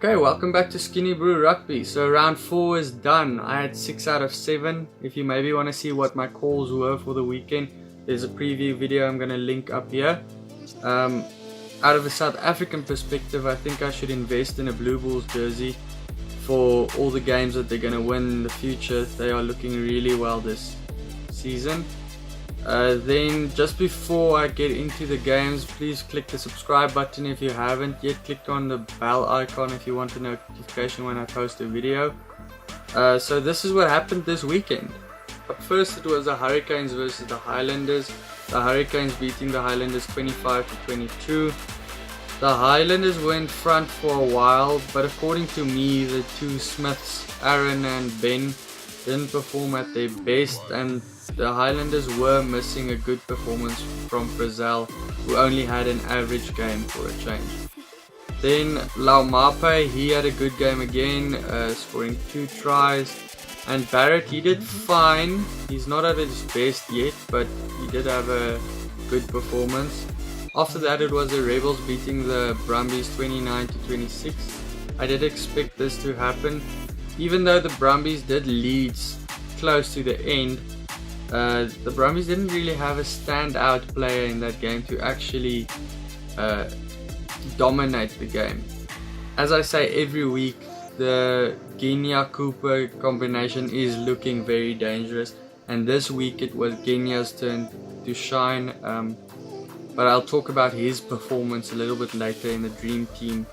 Okay, welcome back to Skinnybru Rugby. So round 4 is done. I had 6 out of 7. If you maybe want to see what my calls were for the weekend, there's a preview video I'm going to link up here. Out of a South African perspective, I think I should invest in a Blue Bulls jersey for all the games that they're going to win in the future. They are looking really well this season. Then just before I get into the games, please click the subscribe button if you haven't yet. Click on the bell icon if you want a notification when I post a video. So this is what happened this weekend. Up first, it was the Hurricanes versus the Highlanders. The Hurricanes beating the Highlanders 25-22. The Highlanders were in front for a while, but according to me, the two Smiths, Aaron and Ben, didn't perform at their best, and the Highlanders were missing a good performance from Brazil, who only had an average game for a change. Then Laumape, he had a good game again, scoring 2 tries. And Barrett, he did fine. He's not at his best yet, but he did have a good performance. After that, it was the Rebels beating the Brumbies 29-26. I did expect this to happen. Even though the Brumbies did lead close to the end, the Brumbies didn't really have a standout player in that game to actually dominate the game. As I say every week, the Genia-Cooper combination is looking very dangerous, and this week it was Genia's turn to shine, but I'll talk about his performance a little bit later in the Dream Team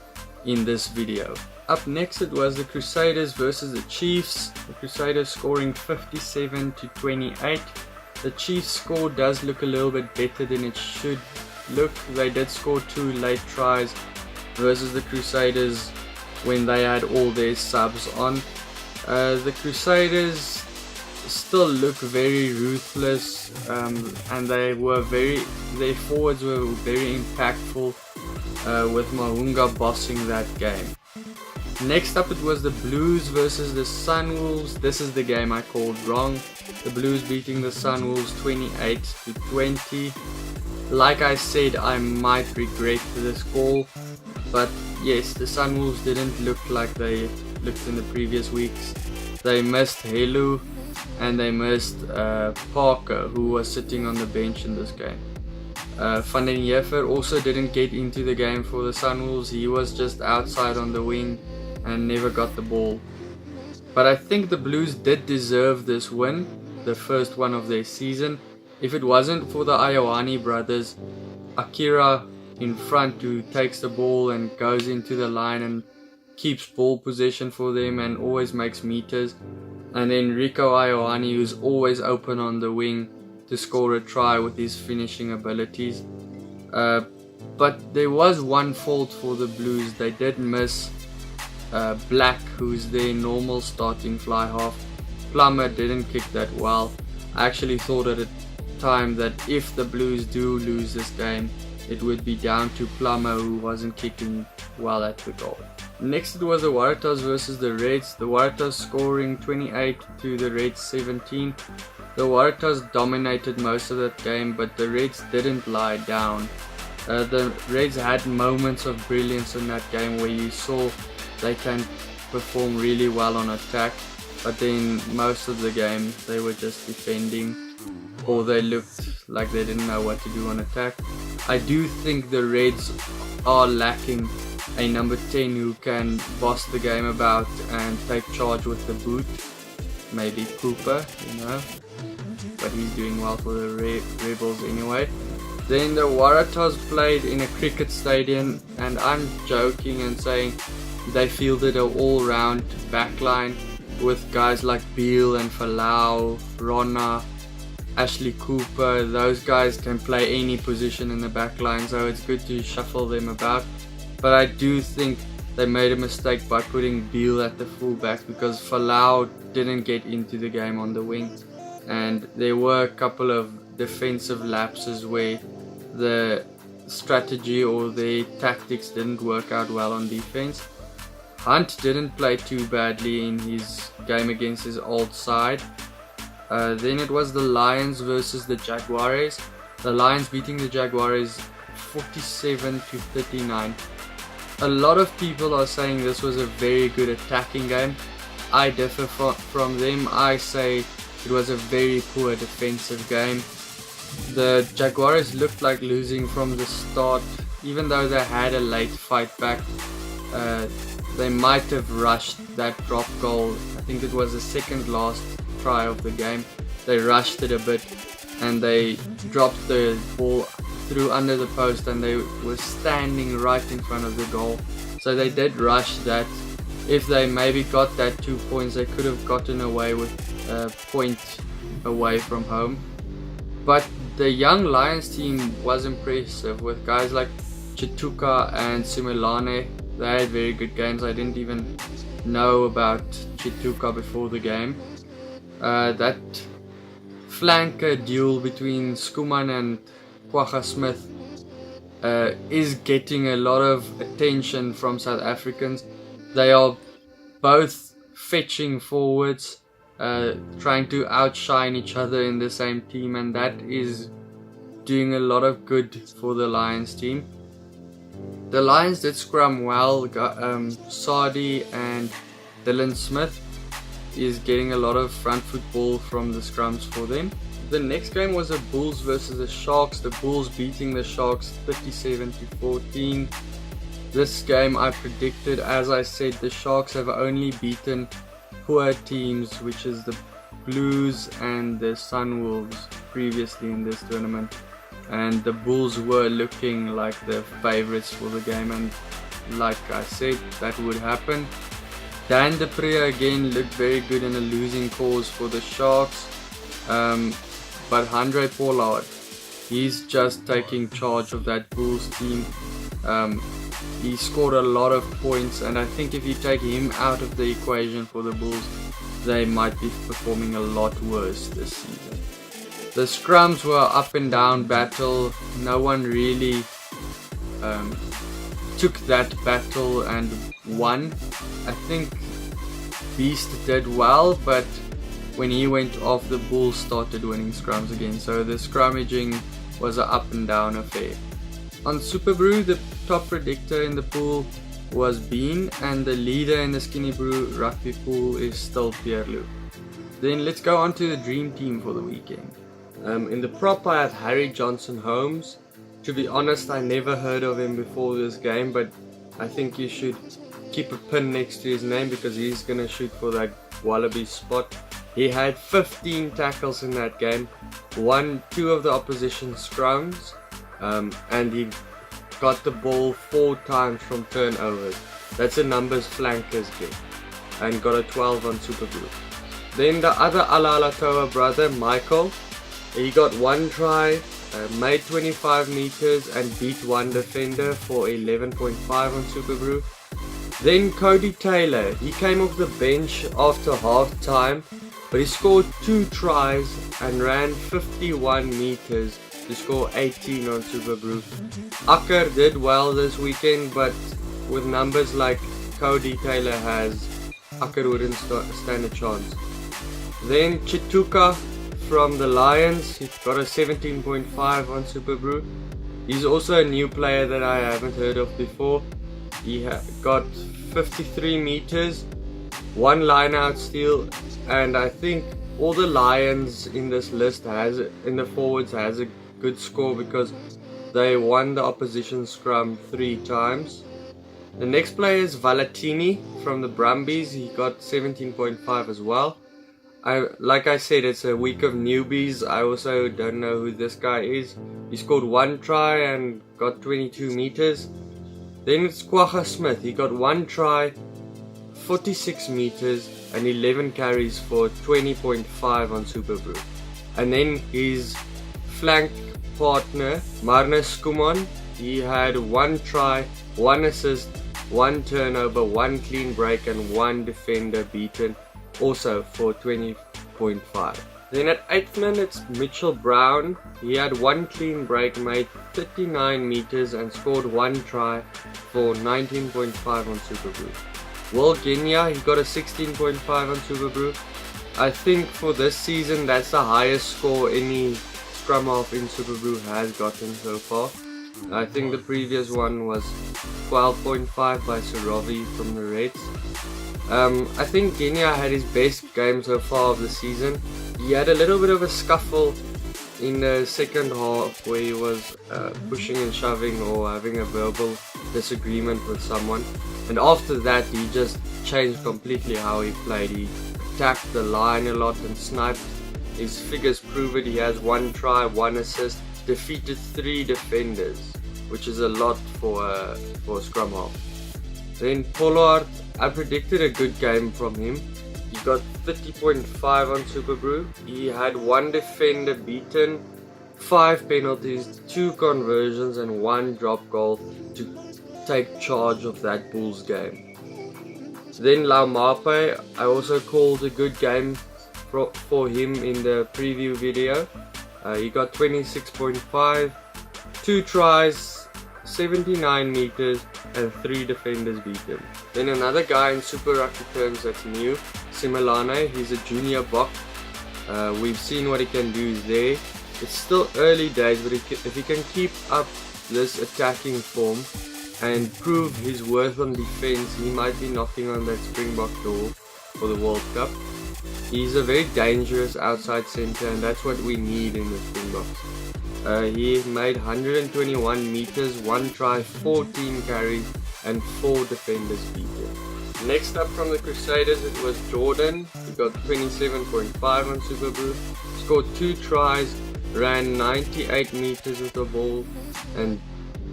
in this video. Up next, it was the Crusaders versus the Chiefs. The Crusaders scoring 57-28. The Chiefs score does look a little bit better than it should look. They did score 2 late tries versus the Crusaders when they had all their subs on. The Crusaders still look very ruthless, and their forwards were very impactful, with Mahunga bossing that game. Next up, it was the Blues versus the Sunwolves. This is the game I called wrong. The Blues beating the Sunwolves 28-20. Like I said, I might regret this call, but yes, the Sunwolves didn't look like they looked in the previous weeks. They missed Helu and they missed Parker, who was sitting on the bench in this game. Van den Heever also didn't get into the game for the Sunwolves. He was just outside on the wing and never got the ball. But I think the Blues did deserve this win, the first one of their season. If it wasn't for the Ioane brothers, Akira in front who takes the ball and goes into the line and keeps ball possession for them and always makes meters, and then Rieko Ioane, who's always open on the wing to score a try with his finishing abilities. But there was one fault for the Blues. They did miss Black, who's their normal starting fly half. Plummer didn't kick that well. I actually thought at the time that if the Blues do lose this game, it would be down to Plummer, who wasn't kicking well at the goal. Next, it was the Waratahs versus the Reds. The Waratahs scoring 28 to the Reds 17. The Waratahs dominated most of that game, but the Reds didn't lie down. The Reds had moments of brilliance in that game where you saw they can perform really well on attack, but then most of the game they were just defending, or they looked like they didn't know what to do on attack. I do think the Reds are lacking a number 10 who can boss the game about and take charge with the boot. Maybe Cooper, but he's doing well for the Rebels anyway. Then the Waratahs played in a cricket stadium, and I'm joking and saying they fielded an all-round backline with guys like Beale and Falau, Ronna, Ashley Cooper. Those guys can play any position in the backline, so it's good to shuffle them about. But I do think they made a mistake by putting Beale at the fullback, because Falau didn't get into the game on the wing, and there were a couple of defensive lapses where the strategy or the tactics didn't work out well on defense. Hunt didn't play too badly in his game against his old side. Then it was the Lions versus the Jaguares. The Lions beating the Jaguares 47-39. A lot of people are saying this was a very good attacking game. I differ from them. I say it was a very poor defensive game. The Jaguars looked like losing from the start, even though they had a late fight back. They might have rushed that drop goal. I think it was the second last try of the game. They rushed it a bit and they dropped the ball through under the post, and they were standing right in front of the goal. So they did rush that. If they maybe got that 2 points, they could have gotten away with a point away from home. But the young Lions team was impressive with guys like Chituka and Similane. They had very good games. I didn't even know about Chituka before the game. That flanker duel between Skuman and Kwagga Smith is getting a lot of attention from South Africans. They are both fetching forwards, trying to outshine each other in the same team, and that is doing a lot of good for the Lions team. The Lions did scrum well. Sadi and Dylan Smith is getting a lot of front foot ball from the scrums for them. The next game was the Bulls versus the Sharks. The Bulls beating the Sharks 37-14. This game I predicted. As I said, the Sharks have only beaten poor teams, which is the Blues and the Sunwolves previously in this tournament. And the Bulls were looking like the favourites for the game, and like I said, that would happen. Dan de Pre again looked very good in a losing cause for the Sharks. But Andre Pollard, he's just taking charge of that Bulls team. He scored a lot of points, and I think if you take him out of the equation for the Bulls, they might be performing a lot worse this season. The scrums were up and down battle. No one really took that battle and won. I think Beast did well, but when he went off, the Bulls started winning scrums again. So the scrummaging was an up and down affair. On Superbru, the top predictor in the pool was Bean, and the leader in the Skinnybru rugby pool is still Pierre-Luc. Then let's go on to the dream team for the weekend. In the prop I have Harry Johnson Holmes. To be honest, I never heard of him before this game, but I think you should keep a pin next to his name because he's going to shoot for that Wallaby spot. He had 15 tackles in that game, won 2 of the opposition scrums, and he got the ball 4 times from turnovers. That's a numbers flankers get, and got a 12 on Superbru. Then the other Alalatoa brother, Michael, he got 1 try, made 25 meters and beat 1 defender for 11.5 on Superbru. Then Cody Taylor, he came off the bench after half time, but he scored 2 tries and ran 51 meters to score 18 on Superbru. Akker did well this weekend, but with numbers like Cody Taylor has, Akker wouldn't stand a chance. Then Chituka from the Lions, he got a 17.5 on Superbru. He's also a new player that I haven't heard of before. He got 53 meters, 1 line out steal, and I think all the Lions in this list in the forwards has a good score because they won the opposition scrum 3 times. The next player is Valentini from the Brumbies. He got 17.5 as well. Like I said, it's a week of newbies. I also don't know who this guy is. He scored 1 try and got 22 meters. Then it's Kwagga Smith. He got 1 try, 46 meters and 11 carries for 20.5 on Superbru. And then his flank partner, Marnus Skuman, he had 1 try, 1 assist, 1 turnover, 1 clean break and 1 defender beaten, also for 20.5. Then at 8th minute, Mitchell Brown, he had 1 clean break, made 39 meters and scored 1 try for 19.5 on Superbru. Will Genia, he got a 16.5 on Superbru. I think for this season that's the highest score any scrum half in Superbru has gotten so far. I think the previous one was 12.5 by Suravi from the Reds. I think Genia had his best game so far of the season. He had a little bit of a scuffle in the second half where he was pushing and shoving or having a verbal disagreement with someone, and after that he just changed completely how he played. He attacked the line a lot and sniped. His figures prove it. He has 1 try, 1 assist, defeated 3 defenders, which is a lot for a scrum half. Then Pollard, I predicted a good game from him. He got 30.5 on Superbru. He had 1 defender beaten, 5 penalties, 2 conversions and 1 drop goal to take charge of that Bulls game. Then Laumape, I also called a good game for him in the preview video. He got 26.5, 2 tries, 79 meters and 3 defenders beaten. Then another guy in Super Rugby terms that's new, Simelane. He's a junior Bok. We've seen what he can do there. It's still early days, but if he can keep up this attacking form and prove his worth on defense, he might be knocking on that Springbok door for the World Cup. He's a very dangerous outside centre, and that's what we need in the Springboks. He made 121 meters, 1 try, 14 carries and 4 defenders beaten. Next up from the Crusaders, it was Jordan. He got 27.5 on Superbru, scored 2 tries, ran 98 meters with the ball and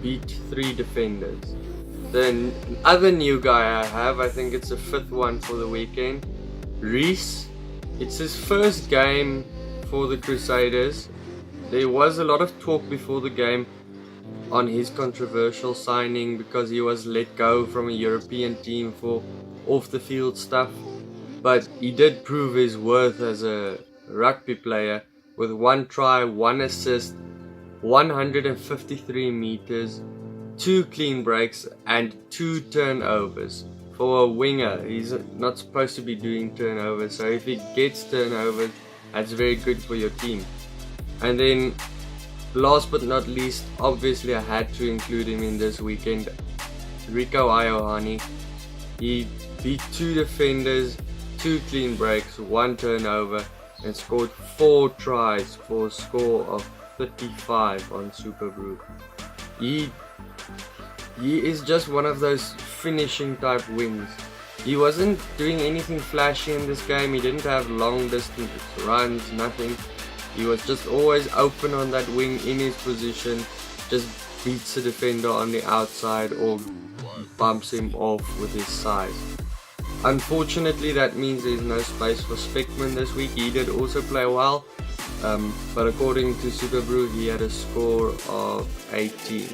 beat 3 defenders. The other new guy I have, I think it's the 5th one for the weekend, Reese. It's his first game for the Crusaders. There was a lot of talk before the game on his controversial signing because he was let go from a European team for off the field stuff, but he did prove his worth as a rugby player with 1 try, 1 assist, 153 meters, 2 clean breaks and 2 turnovers. For a winger, he's not supposed to be doing turnovers, so if he gets turnovers, that's very good for your team. And then last but not least, obviously I had to include him in this weekend, Rieko Ioane. He beat 2 defenders, 2 clean breaks, 1 turnover and scored 4 tries for a score of 35 on Superbru. He is just one of those finishing type wings. He wasn't doing anything flashy in this game. He didn't have long distance runs, nothing. He was just always open on that wing in his position, just beats the defender on the outside or bumps him off with his size. Unfortunately, that means there's no space for Speckman this week. He did also play well, but according to Superbru, he had a score of 18.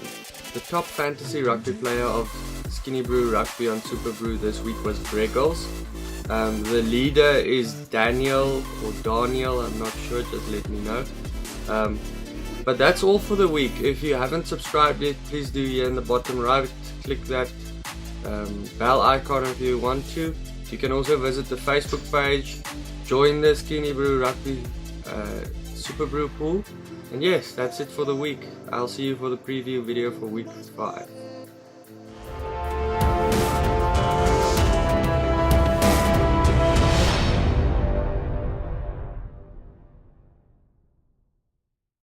The top fantasy rugby player of Skinnybru Rugby on Superbru this week was Bregels. The leader is Daniel, I'm not sure, just let me know. But that's all for the week. If you haven't subscribed yet, please do here in the bottom right. Click that bell icon if you want to. You can also visit the Facebook page, join the Skinnybru Rugby Superbru pool. And yes, that's it for the week. I'll see you for the preview video for week 5.